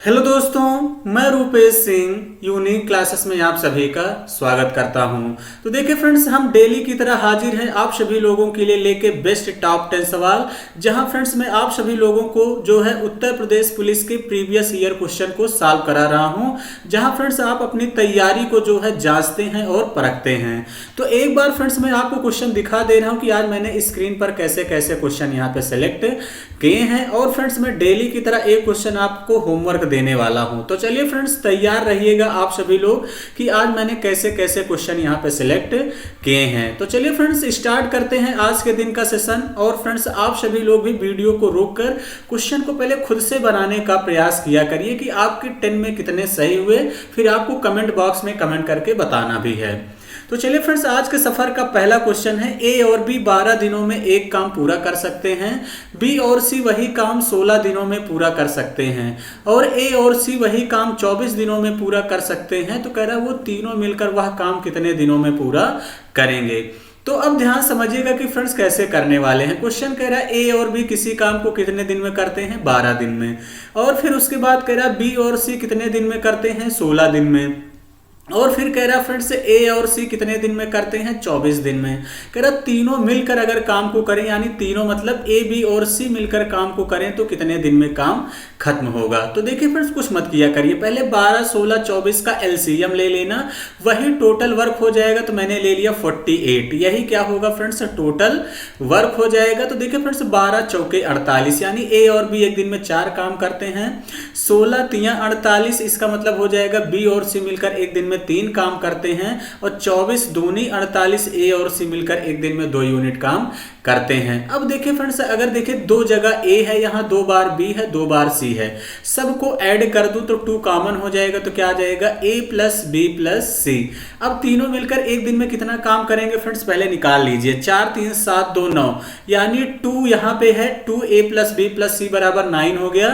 Hello दोस्तों, मैं Rupesh Singh unique classes में आप सभी का स्वागत करता हूं। तो देखिए फ्रेंड्स, हम डेली की तरह हाजिर हैं आप सभी लोगों के लिए लेके बेस्ट टॉप 10 सवाल, जहां फ्रेंड्स मैं आप सभी लोगों को जो है उत्तर प्रदेश पुलिस के प्रीवियस ईयर क्वेश्चन को सॉल्व करा रहा हूं, जहां फ्रेंड्स आप अपनी तैयारी को जो है जांचते हैं और परखते हैं। तो एक बार फ्रेंड्स मैं आपको क्वेश्चन दिखा दे रहा हूँ कि आज मैंने स्क्रीन पर कैसे कैसे क्वेश्चन यहाँ पे सेलेक्ट किए हैं, और फ्रेंड्स मैं डेली की तरह एक क्वेश्चन आपको होमवर्क देने वाला हूं। तो चलिए फ्रेंड्स, तैयार रहिएगा आप सभी लोग कि आज मैंने कैसे कैसे क्वेश्चन यहां पे सिलेक्ट किए हैं। तो चलिए फ्रेंड्स, स्टार्ट करते हैं आज के दिन का सेशन। और फ्रेंड्स, आप सभी लोग भी वीडियो को रोककर क्वेश्चन को पहले खुद से बनाने का प्रयास किया करिए कि आपके 10 में कितने सही हुए, फिर आपको कमेंट बॉक्स में कमेंट करके बताना भी है। तो चलिए फ्रेंड्स, आज के सफर का पहला क्वेश्चन है, ए और बी 12 दिनों में एक काम पूरा कर सकते हैं, बी और सी वही काम 16 दिनों में पूरा कर सकते हैं, और ए और सी वही काम 24 दिनों में पूरा कर सकते हैं। तो कह रहा है वो तीनों मिलकर वह काम कितने दिनों में पूरा करेंगे। तो अब ध्यान समझिएगा कि फ्रेंड्स कैसे करने वाले हैं। क्वेश्चन कह रहा है ए और बी किसी काम को कितने दिन में करते हैं, 12 दिन में, और फिर उसके बाद कह रहा है बी और सी कितने दिन में करते हैं, 16 दिन में, और फिर कह रहा फ्रेंड्स ए और सी कितने दिन में करते हैं, 24 दिन में। कह रहा तीनों मिलकर अगर काम को करें, यानी तीनों मतलब ए बी और सी मिलकर काम को करें तो कितने दिन में काम खत्म होगा। तो देखिए फ्रेंड्स, कुछ मत किया करिए, पहले 12, 16, 24 का एलसीएम ले लेना, वही टोटल वर्क हो जाएगा। तो मैंने ले लिया 48, यही क्या होगा फ्रेंड्स, टोटल वर्क हो जाएगा। तो देखिए फ्रेंड्स, 12 चौके 48, यानी ए और बी एक दिन में 4 काम करते हैं, 16 तिया 48, इसका मतलब हो जाएगा बी और सी मिलकर एक दिन में 3 काम करते हैं, और 24 दूनी 48, ए और सी मिलकर एक दिन में 2 यूनिट काम करते हैं। अब देखिए फ्रेंड्स, अगर देखिए 2 जगह ए है, यहाँ 2 बार बी है, 2 बार सी है, सबको ऐड कर दूं तो 2 कॉमन हो जाएगा। तो क्या आ जाएगा, ए प्लस बी प्लस सी। अब तीनों मिलकर एक दिन में कितना काम करेंगे फ्रेंड्स, पहले निकाल लीजिए। 4 3 7 2 9, यानी 2 यहाँ पे है, 2 ए प्लस बी प्लस सी बराबर 9 हो गया।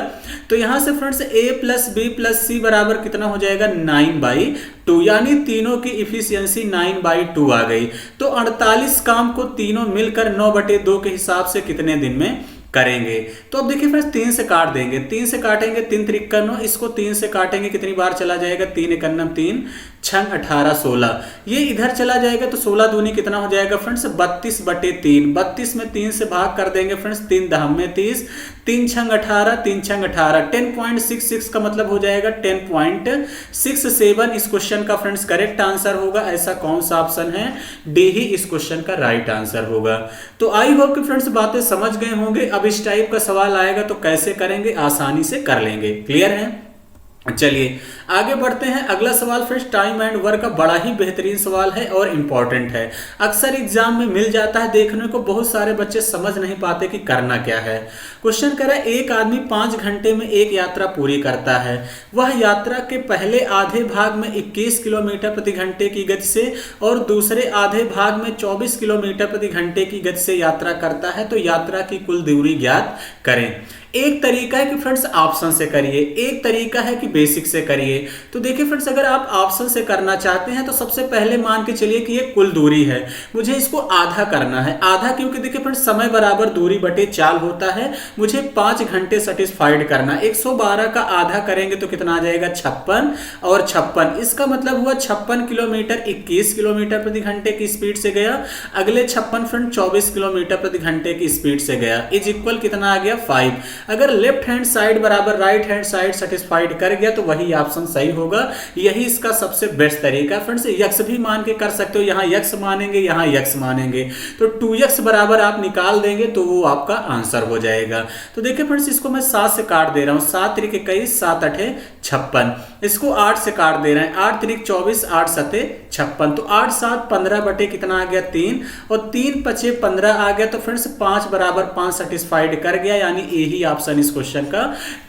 तो यहां से फ्रेंड्स ए प्लस बी प्लस सी बराबर कितना हो जाएगा, 9/2, यानी तीनों की इफिशियंसी 9/2 आ गई। तो 48 काम को तीनों मिलकर 9/2 के हिसाब से कितने दिन में करेंगे। तो अब देखिए फ्रेंड्स, 3 से काट देंगे, 3 से काटेंगे 3 त्रिक 9, इसको 3 से काटेंगे कितनी बार चला जाएगा, 3 1 3 6 18 16, ये इधर चला जाएगा। तो 16 दूनी कितना हो जाएगा फ्रेंड्स, 32/3, 32 में 3 से भाग कर देंगे फ्रेंड्स, 3 दहम में 30, 3 6 18, 3 6 18, 10.66 का मतलब हो जाएगा 10.67। इस क्वेश्चन का फ्रेंड्स करेक्ट आंसर होगा। ऐसा कौन सा ऑप्शन है, डी ही इस क्वेश्चन का राइट आंसर होगा। तो आई होप कि फ्रेंड्स बातें समझ गए होंगे। अब इस टाइप का सवाल आएगा तो कैसे करेंगे, आसानी से कर लेंगे। क्लियर है? चलिए आगे बढ़ते हैं। अगला सवाल फ्रेंड्स टाइम एंड वर्क का बड़ा ही बेहतरीन सवाल है और इंपॉर्टेंट है, अक्सर एग्जाम में मिल जाता है देखने को, बहुत सारे बच्चे समझ नहीं पाते कि करना क्या है। क्वेश्चन कह रहा है, एक आदमी 5 घंटे में एक यात्रा पूरी करता है, वह यात्रा के पहले आधे भाग में 21 किलोमीटर प्रति घंटे की गति से और दूसरे आधे भाग में 24 किलोमीटर प्रति घंटे की गति से यात्रा करता है। तो यात्रा की कुल दूरी ज्ञात करें। एक तरीका है कि फ्रेंड्स ऑप्शन से करिए, एक तरीका है कि बेसिक से करिए। तो देखिए फ्रेंड्स, अगर आप ऑप्शन से करना चाहते हैं तो सबसे पहले मान के चलिए कि ये कुल दूरी है, मुझे इसको आधा करना है। आधा क्योंकि देखिए फ्रेंड्स समय बराबर दूरी बटे चाल होता है, मुझे 5 घंटे सेटिस्फाइड करना। 112 का आधा करेंगे तो कितना आ जाएगा, 56 और 56, इसका मतलब हुआ 56 किलोमीटर 21 किलोमीटर प्रति घंटे की स्पीड से गया, अगले 56 फ्रेंड 24 किलोमीटर प्रति घंटे की स्पीड से गया, इज इक्वल कितना आ गया, 5। अगर लेफ्ट हैंड साइड बराबर राइट हैंड साइड सेटिस्फाइड कर गया तो वही ऑप्शन सही होगा। यही इसका सबसे बेस्ट तरीका है फ्रेंड्स। यक्स भी मान के कर सकते हो, यहाँ यक्स मानेंगे, यहाँ यक्स मानेंगे, तो 2x बराबर आप निकाल देंगे तो वो आपका आंसर हो जाएगा। तो देखिए फ्रेंड्स, इसको मैं 7 से काट दे रहा हूँ, 7 3 21, 7 8 56, इसको 8 से काट दे रहे हैं, 8 3 24, 8 7 56, तो 8 7 15 बटे कितना आ गया, 3, और 3 5 15 आ गया। तो फ्रेंड्स 5 बराबर 5 सेटिस्फाइड कर गया, यानी यही ऑप्शन इस क्वेश्चन का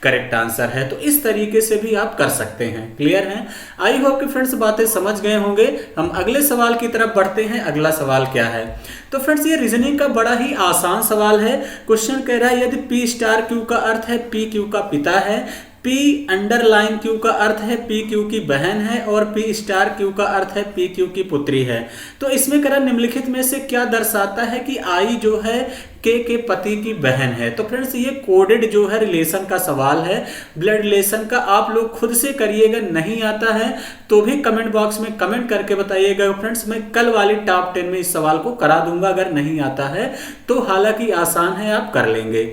करेक्ट आंसर है। तो इस तरीके से भी आप कर सकते हैं। क्लियर है? आई होप कि फ्रेंड्स बातें समझ गए होंगे। हम अगले सवाल की तरफ बढ़ते हैं। अगला सवाल क्या है, तो फ्रेंड्स ये रीजनिंग का बड़ा ही आसान सवाल है। क्वेश्चन कह रहा है, यदि P स्टार Q का अर्थ है P Q का पिता है, पी अंडरलाइन क्यू का अर्थ है पी क्यू की बहन है और पी स्टार क्यू का अर्थ है पी क्यू की पुत्री है। तो इसमें कह रहा निम्नलिखित में से क्या दर्शाता है कि आई जो है के पति की बहन है। तो फ्रेंड्स ये कोडेड जो है रिलेशन का सवाल है, ब्लड रिलेशन का। आप लोग खुद से करिएगा, नहीं आता है तो भी कमेंट बॉक्स में कमेंट करके बताइएगा फ्रेंड्स। मैं कल वाली टॉप 10 में इस सवाल को करा दूंगा अगर नहीं आता है तो, हालांकि आसान है, आप कर लेंगे।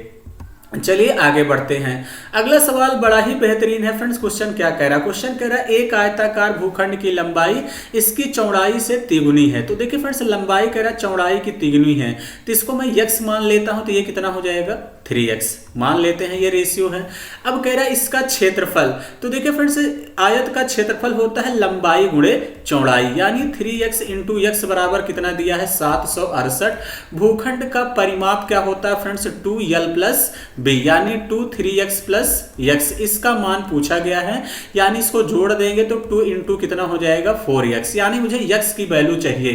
चलिए आगे बढ़ते हैं। अगला सवाल बड़ा ही बेहतरीन है फ्रेंड्स। क्वेश्चन क्या कह रहा है? क्वेश्चन कह रहा है एक आयताकार भूखंड की लंबाई इसकी चौड़ाई से तिगुनी है। तो देखिए फ्रेंड्स, लंबाई कह रहा है चौड़ाई की तिगुनी है, तो इसको मैं x मान लेता हूं, तो ये कितना हो जाएगा 3x मान लेते हैं, ये रेशियो है। अब कह रहा है इसका क्षेत्रफल। तो देखिए फ्रेंड्स, आयत का क्षेत्रफल होता है लंबाई गुणे चौड़ाई, यानी 3x इंटू x बराबर कितना दिया है 768। भूखंड का परिमाप क्या होता है फ्रेंड्स 2l प्लस बी, यानी 2 3x प्लस x। इसका मान पूछा गया है, यानी इसको जोड़ देंगे तो 2 इंटू कितना हो जाएगा 4x, यानी मुझे x की वैल्यू चाहिए।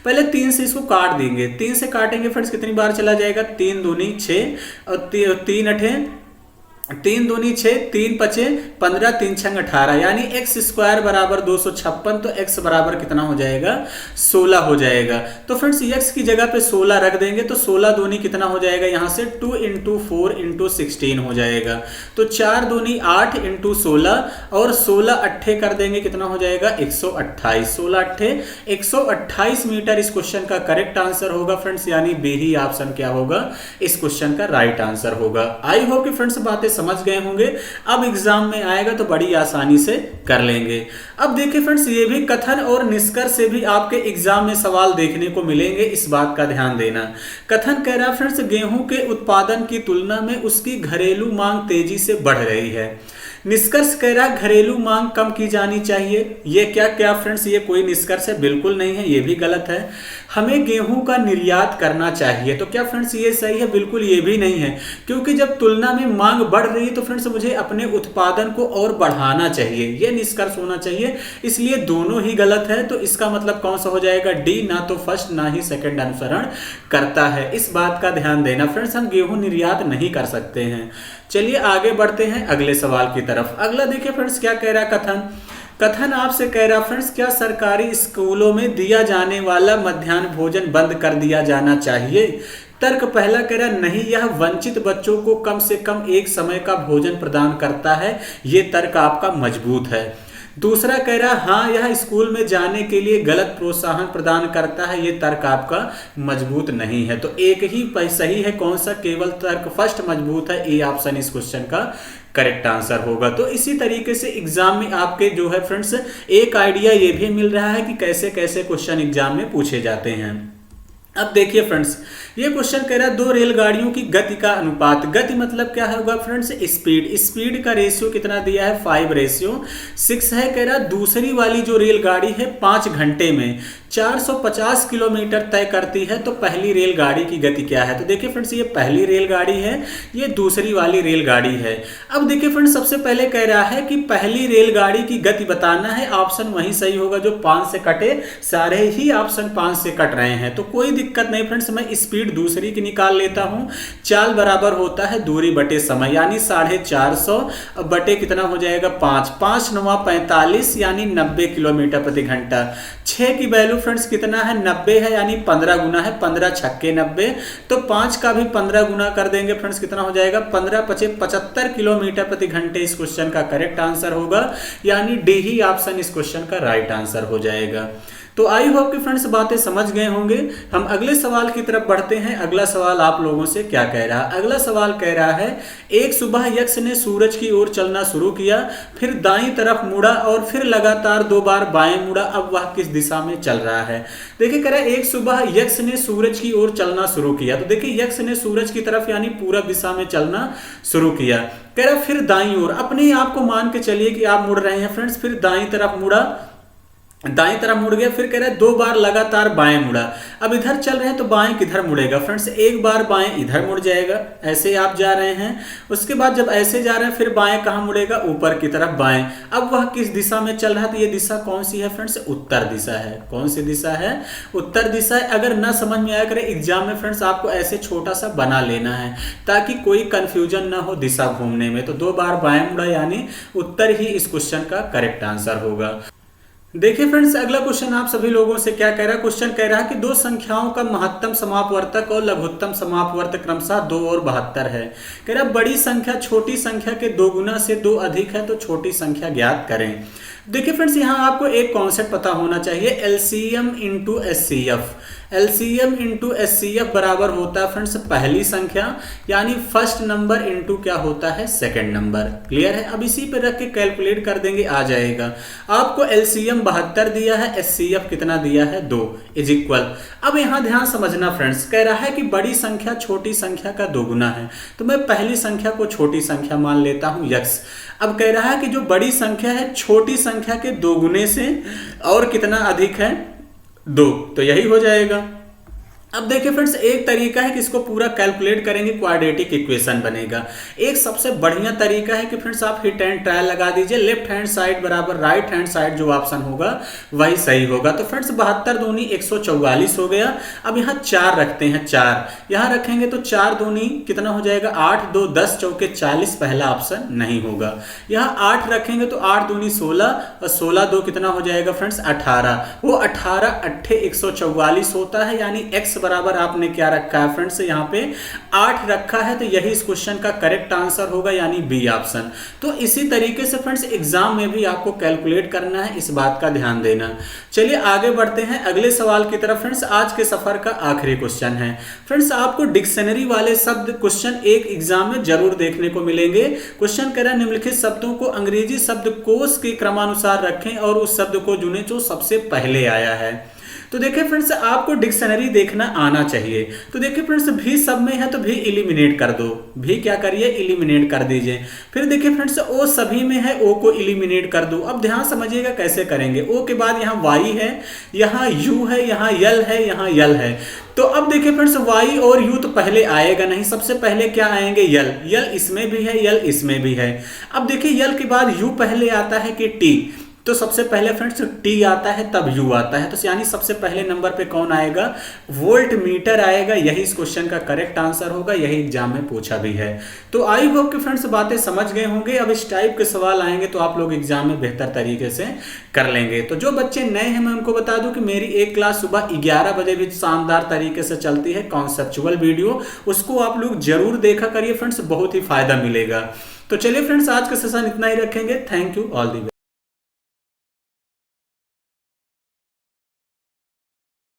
पहले 3 से इसको काट देंगे, 3 से काटेंगे फ्रेंड्स कितनी बार चला जाएगा 3 दूनी 6 और 3 अठे 3 दूनी 6, 3 पचे 15, 3 छंग 18, यानी एक्स स्क्वायर बराबर 256। तो x बराबर कितना हो जाएगा 16 हो जाएगा। तो फ्रेंड्स x की जगह पे 16 रख देंगे तो 16 दूनी कितना हो जाएगा यहाँ से 2 इंटू 4 इंटू 16 हो जाएगा। तो 4 दूनी 8 इंटू 16 और 16 अट्ठे कर देंगे कितना हो जाएगा 128। 16 अट्ठे 128 मीटर इस क्वेश्चन का करेक्ट आंसर होगा फ्रेंड्स, यानी बी ही ऑप्शन क्या होगा इस क्वेश्चन का राइट आंसर होगा। आई होप कि फ्रेंड्स बातें समझ गए होंगे। अब एग्जाम में आएगा तो बड़ी आसानी से कर लेंगे। अब देखिए फ्रेंड्स, ये भी कथन और निष्कर्ष से भी आपके एग्जाम में सवाल देखने को मिलेंगे, इस बात का ध्यान देना। कथन कह रहा है फ्रेंड्स, गेहूं के उत्पादन की तुलना में उसकी घरेलू मांग तेजी से बढ़ रही है। निष्कर्ष कह रहा है घरेलू मांग कम की जानी चाहिए। ये क्या फ्रेंड्स, ये कोई निष्कर्ष है? बिल्कुल नहीं है, ये भी गलत है। हमें गेहूं का निर्यात करना चाहिए। तो क्या फ्रेंड्स ये सही है? बिल्कुल ये भी नहीं है, क्योंकि जब तुलना में मांग बढ़ रही है तो फ्रेंड्स मुझे अपने उत्पादन को और बढ़ाना चाहिए, ये निष्कर्ष होना चाहिए। इसलिए दोनों ही गलत है। तो इसका मतलब कौन सा हो जाएगा डी, ना तो फर्स्ट ना ही सेकंड अनुसरण करता है। इस बात का ध्यान देना फ्रेंड्स, हम गेहूं निर्यात नहीं कर सकते हैं। चलिए आगे बढ़ते हैं अगले सवाल की तरफ। अगला देखिए फ्रेंड्स क्या कह रहा है कथन आपसे कह रहा फ्रेंड्स, क्या सरकारी स्कूलों में दिया जाने वाला मध्याह्न भोजन बंद कर दिया जाना चाहिए? तर्क पहला कह रहा नहीं, यह वंचित बच्चों को कम से कम एक समय का भोजन प्रदान करता है। ये तर्क आपका मजबूत है। दूसरा कह रहा हाँ, यह स्कूल में जाने के लिए गलत प्रोत्साहन प्रदान करता है। ये तर्क आपका मजबूत नहीं है। तो एक ही सही है, कौन सा? केवल तर्क फर्स्ट मजबूत है। ए ऑप्शन इस क्वेश्चन का करेक्ट आंसर होगा। तो इसी तरीके से एग्जाम में आपके जो है फ्रेंड्स एक आइडिया ये भी मिल रहा है कि कैसे कैसे क्वेश्चन एग्जाम में पूछे जाते हैं। अब देखिए फ्रेंड्स, ये क्वेश्चन कह रहा है दो रेलगाड़ियों की गति का अनुपात। गति मतलब क्या होगा फ्रेंड्स? स्पीड। स्पीड का रेशियो कितना दिया है 5:6 है। कह रहा है दूसरी वाली जो रेलगाड़ी है 5 घंटे में 450 किलोमीटर तय करती है, तो पहली रेलगाड़ी की गति क्या है? तो देखिए फ्रेंड्स, ये पहली रेलगाड़ी है, ये दूसरी वाली रेलगाड़ी है। अब देखिए फ्रेंड्स, सबसे पहले कह रहा है कि पहली रेलगाड़ी की गति बताना है। ऑप्शन वही सही होगा जो 5 से कटे, सारे ही ऑप्शन 5 से कट रहे हैं, तो कोई दिक्कत नहीं फ्रेंड्स। मैं स्पीड दूसरी की निकाल लेता हूं। चाल बराबर होता है दूरी बटे समय, यानी 450 बटे कितना हो जाएगा 5, 5 9 45, यानी 90 किलोमीटर प्रति घंटा। 6 की वैल्यू फ्रेंड्स कितना है 90 है, यानी 15 गुना है, 15 छक्के 90। तो 5 का भी 15 गुना कर देंगे फ्रेंड्स, कितना हो जाएगा 15 पचे 75 किलोमीटर प्रति घंटे इस क्वेश्चन का करेक्ट आंसर होगा, यानी डी ही ऑप्शन इस क्वेश्चन का राइट आंसर हो जाएगा। तो आई होप कि फ्रेंड्स बातें समझ गए होंगे। हम अगले सवाल की तरफ बढ़ते हैं। अगला सवाल आप लोगों से क्या कह रहा है? अगला सवाल कह रहा है एक सुबह यक्ष ने सूरज की ओर चलना शुरू किया, फिर दाईं तरफ मुड़ा और फिर लगातार 2 बार बाएं मुड़ा। अब वह किस दिशा में चल रहा है? देखिए कह रहा है एक सुबह यक्ष ने सूरज की ओर चलना शुरू किया। तो देखिए यक्ष ने सूरज की तरफ यानी पूरब दिशा में चलना शुरू किया। कह रहा फिर दाईं ओर, अपने आप को मान के चलिए कि आप मुड़ रहे हैं फ्रेंड्स, फिर दाईं तरफ मुड़ा दाएं तरफ मुड़ गया, फिर कह रहा है 2 बार लगातार बाएं मुड़ा। अब इधर चल रहे हैं तो बाएं किधर मुड़ेगा फ्रेंड्स, एक बार बाएं इधर मुड़ जाएगा, ऐसे आप जा रहे हैं। उसके बाद जब ऐसे जा रहे हैं फिर बाएं कहाँ मुड़ेगा, ऊपर की तरफ बाएं। अब वह किस दिशा में चल रहा है, तो ये दिशा कौन सी है फ्रेंड्स, उत्तर दिशा है। कौन सी दिशा है, उत्तर दिशा है। अगर ना समझ में आया करे एग्जाम में फ्रेंड्स, आपको ऐसे छोटा सा बना लेना है ताकि कोई कंफ्यूजन ना हो दिशा घूमने में। तो 2 बार बाएं मुड़ा यानी उत्तर ही इस क्वेश्चन का करेक्ट आंसर होगा। देखिए फ्रेंड्स, अगला क्वेश्चन आप सभी लोगों से क्या कह रहा है, क्वेश्चन कह रहा है कि दो संख्याओं का महत्तम समापवर्तक और लघुत्तम समापवर्तक क्रमशः 2 और 72 है। कह रहा है बड़ी संख्या छोटी संख्या के 2 गुना से 2 अधिक है तो छोटी संख्या ज्ञात करें। देखिए फ्रेंड्स, यहाँ आपको एक कॉन्सेप्ट पता होना चाहिए, LCM into HCF. LCM into HCF बराबर होता है फ्रेंड्स पहली संख्या यानी फर्स्ट नंबर इंटू क्या होता है, सेकंड नंबर। क्लियर है। अब इसी पे रख के कैलकुलेट कर देंगे, आ जाएगा। आपको एलसीएम 72 दिया है, एचसीएफ कितना दिया है, 2 इज इक्वल। अब यहाँ ध्यान समझना फ्रेंड्स, कह रहा है कि बड़ी संख्या छोटी संख्या का 2 गुना है, तो मैं पहली संख्या को छोटी संख्या मान लेता हूं यक्स। अब कह रहा है कि जो बड़ी संख्या है छोटी संख्या के 2 गुने से और कितना अधिक है, 2, तो यही हो जाएगा। अब देखिए फ्रेंड्स, एक तरीका है कि इसको पूरा कैलकुलेट करेंगे, क्वाड्रेटिक इक्वेशन बनेगा। एक सबसे बढ़िया तरीका है कि फ्रेंड्स आप हिट एंड ट्रायल लगा दीजिए, लेफ्ट हैंड साइड बराबर राइट हैंड साइड जो ऑप्शन होगा वही सही होगा। तो फ्रेंड्स 72 दूनी 144 हो गया। अब यहाँ 4 रखते हैं, 4 यहाँ रखेंगे तो 4 दूनी कितना हो जाएगा, 8, 2 10 चौके 40, पहला ऑप्शन नहीं होगा। यहाँ 8 रखेंगे तो 8 दूनी 16 और 16 2 कितना हो जाएगा फ्रेंड्स, 18। वो 18 8 144 होता है, यानी x बराबर आपने क्या रखा है फ्रेंड्स, यहाँ पे 8 रखा है, तो यही इस क्वेश्चन का करेक्ट आंसर होगा, यानी बी ऑप्शन। तो इसी तरीके से फ्रेंड्स एग्जाम में भी आपको कैलकुलेट करना है, इस बात का ध्यान देना। चलिए आगे बढ़ते हैं अगले सवाल की तरफ। फ्रेंड्स आज के सफर का आखिरी क्वेश्चन है। फ्रेंड्स आपको डिक्शनरी वाले शब्द क्वेश्चन एक एग्जाम में जरूर देखने को मिलेंगे। क्वेश्चन कह रहा है निम्नलिखित शब्दों को अंग्रेजी शब्दकोश के क्रमानुसार रखें और उस शब्द को चुनें जो सबसे पहले आया है। तो देखिए फ्रेंड्स, आपको डिक्शनरी देखना आना चाहिए। तो देखिए फ्रेंड्स, भी सब में है तो भी इलिमिनेट कर दो, भी क्या करिए, इलिमिनेट कर दीजिए। फिर देखिए फ्रेंड्स, ओ सभी में है, ओ को इलिमिनेट कर दो। अब ध्यान समझिएगा कैसे करेंगे। ओ के बाद यहाँ वाई है, यहाँ यू है, यहाँ यल है, यहाँ यल है। तो अब देखिए फ्रेंड्स, वाई और यू तो पहले आएगा नहीं, सबसे पहले क्या आएंगे, यल। यल इसमें भी है, यल इसमें भी है। अब देखिए यल के बाद यू पहले आता है कि टी, तो सबसे पहले फ्रेंड्स टी आता है तब यू आता है, तो यानी सबसे पहले नंबर पे कौन आएगा, वोल्ट मीटर आएगा। यही इस क्वेश्चन का करेक्ट आंसर होगा, यही एग्जाम में पूछा भी है। तो आई होप कि फ्रेंड्स बातें समझ गए होंगे। अब इस टाइप के सवाल आएंगे तो आप लोग एग्जाम में बेहतर तरीके से कर लेंगे। तो जो बच्चे नए हैं मैं उनको बता दूं कि मेरी एक क्लास सुबह 11 बजे भी शानदार तरीके से चलती है, कॉन्सेप्चुअल वीडियो, उसको आप लोग जरूर देखा करिए फ्रेंड्स, बहुत ही फायदा मिलेगा। तो चलिए फ्रेंड्स, आज का सेशन इतना ही रखेंगे। Thank you, all the best.